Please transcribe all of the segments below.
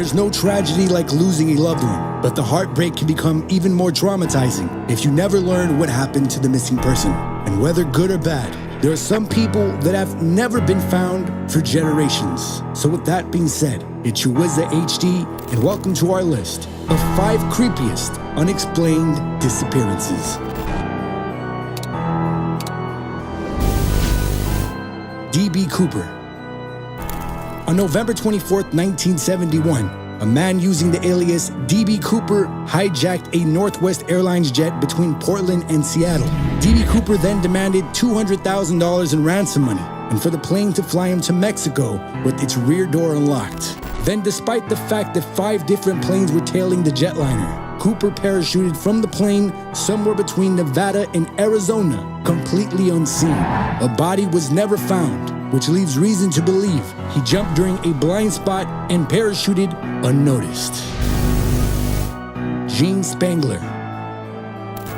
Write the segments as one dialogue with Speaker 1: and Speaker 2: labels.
Speaker 1: There's no tragedy like losing a loved one, but the heartbreak can become even more traumatizing if you never learn what happened to the missing person. And whether good or bad, there are some people that have never been found for generations. So with that being said, it's your Whizza HD, and welcome to our list of 5 creepiest unexplained disappearances. D.B. Cooper. On November 24, 1971, a man using the alias D.B. Cooper hijacked a Northwest Airlines jet between Portland and Seattle. D.B. Cooper then demanded $200,000 in ransom money and for the plane to fly him to Mexico with its rear door unlocked. Then, despite the fact that 5 different planes were tailing the jetliner, Cooper parachuted from the plane somewhere between Nevada and Arizona, completely unseen. A body was never found, which leaves reason to believe he jumped during a blind spot and parachuted unnoticed. Gene Spangler.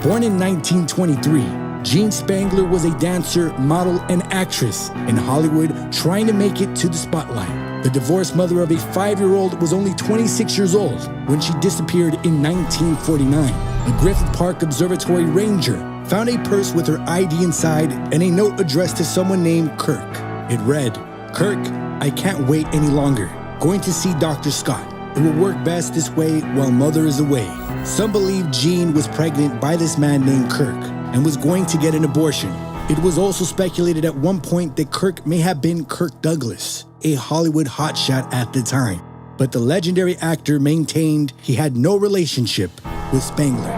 Speaker 1: Born in 1923, Gene Spangler was a dancer, model, and actress in Hollywood trying to make it to the spotlight. The divorced mother of a 5-year-old was only 26 years old when she disappeared in 1949. A Griffith Park Observatory ranger found a purse with her ID inside and a note addressed to someone named Kirk. It read, "Kirk, I can't wait any longer. Going to see Dr. Scott. It will work best this way while mother is away." Some believe Jean was pregnant by this man named Kirk and was going to get an abortion. It was also speculated at one point that Kirk may have been Kirk Douglas, a Hollywood hotshot at the time. But the legendary actor maintained he had no relationship with Spangler.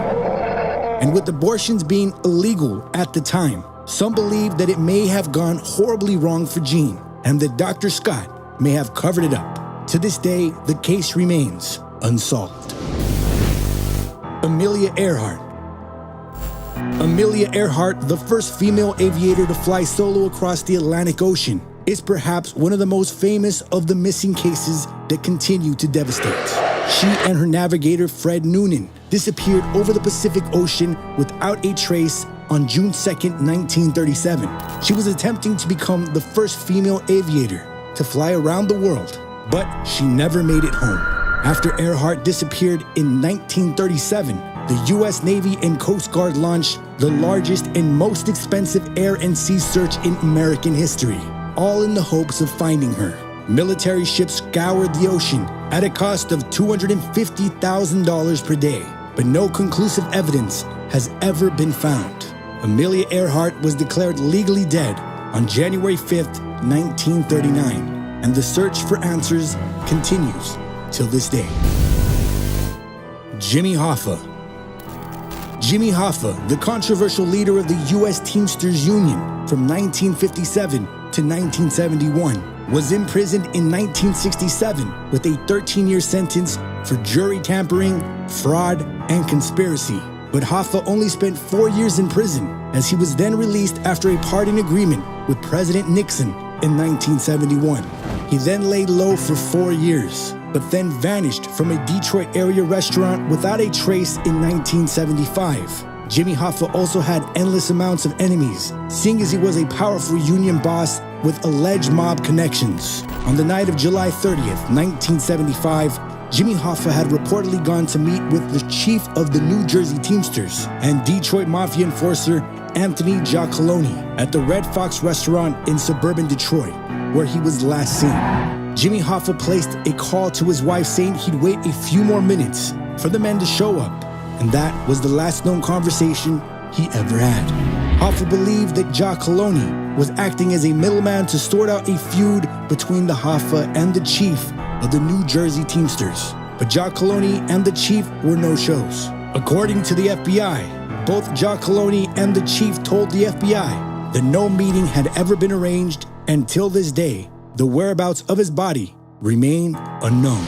Speaker 1: And with abortions being illegal at the time, some believe that it may have gone horribly wrong for Jean and that Dr. Scott may have covered it up. To this day, the case remains unsolved. Emilia Earhart. Emilia Earhart, the first female aviator to fly solo across the Atlantic Ocean, is perhaps one of the most famous of the missing cases that continue to devastate. She and her navigator, Fred Noonan, disappeared over the Pacific Ocean without a trace on June 2, 1937. She was attempting to become the first female aviator to fly around the world, but she never made it home. After Earhart disappeared in 1937, the U.S. Navy and Coast Guard launched the largest and most expensive air and sea search in American history, all in the hopes of finding her. Military ships scoured the ocean at a cost of $250,000 per day, but no conclusive evidence has ever been found. Emilia Earhart was declared legally dead on January 5th, 1939, and the search for answers continues till this day. Jimmy Hoffa. Jimmy Hoffa, the controversial leader of the U.S. Teamsters Union from 1957 to 1971, was imprisoned in 1967 with a 13-year sentence for jury tampering, fraud, and conspiracy. But Hoffa only spent 4 years in prison, as he was then released after a pardon agreement with President Nixon in 1971. He then laid low for 4 years, but then vanished from a Detroit area restaurant without a trace in 1975. Jimmy Hoffa also had endless amounts of enemies, seeing as he was a powerful union boss with alleged mob connections. On the night of July 30th, 1975, Jimmy Hoffa had reportedly gone to meet with the chief of the New Jersey Teamsters and Detroit Mafia enforcer Anthony Giacolone at the Red Fox restaurant in suburban Detroit, where he was last seen. Jimmy Hoffa placed a call to his wife saying he'd wait a few more minutes for the men to show up, and that was the last known conversation he ever had. Hoffa believed that Giacolone was acting as a middleman to sort out a feud between the Hoffa and the chief of the New Jersey Teamsters. But Giacolone and the chief were no-shows. According to the FBI, both Giacolone and the chief told the FBI that no meeting had ever been arranged, and till this day, the whereabouts of his body remain unknown.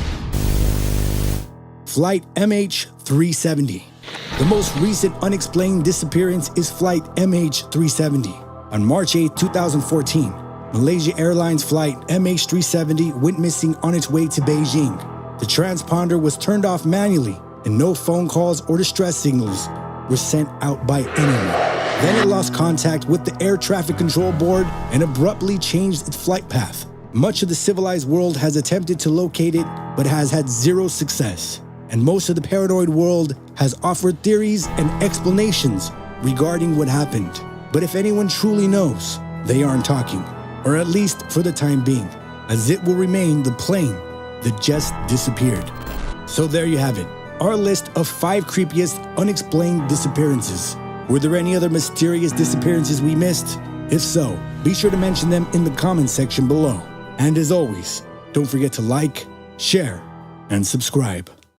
Speaker 1: Flight MH370. The most recent unexplained disappearance is Flight MH370. On March 8, 2014, Malaysia Airlines flight MH370 went missing on its way to Beijing. The transponder was turned off manually, and no phone calls or distress signals were sent out by anyone. Then it lost contact with the Air Traffic Control Board and abruptly changed its flight path. Much of the civilized world has attempted to locate it, but has had zero success. And most of the paranoid world has offered theories and explanations regarding what happened. But if anyone truly knows, they aren't talking, or at least for the time being, as it will remain the plane that just disappeared. So there you have it, our list of 5 creepiest unexplained disappearances. Were there any other mysterious disappearances we missed? If so, be sure to mention them in the comments section below. And as always, don't forget to like, share, and subscribe.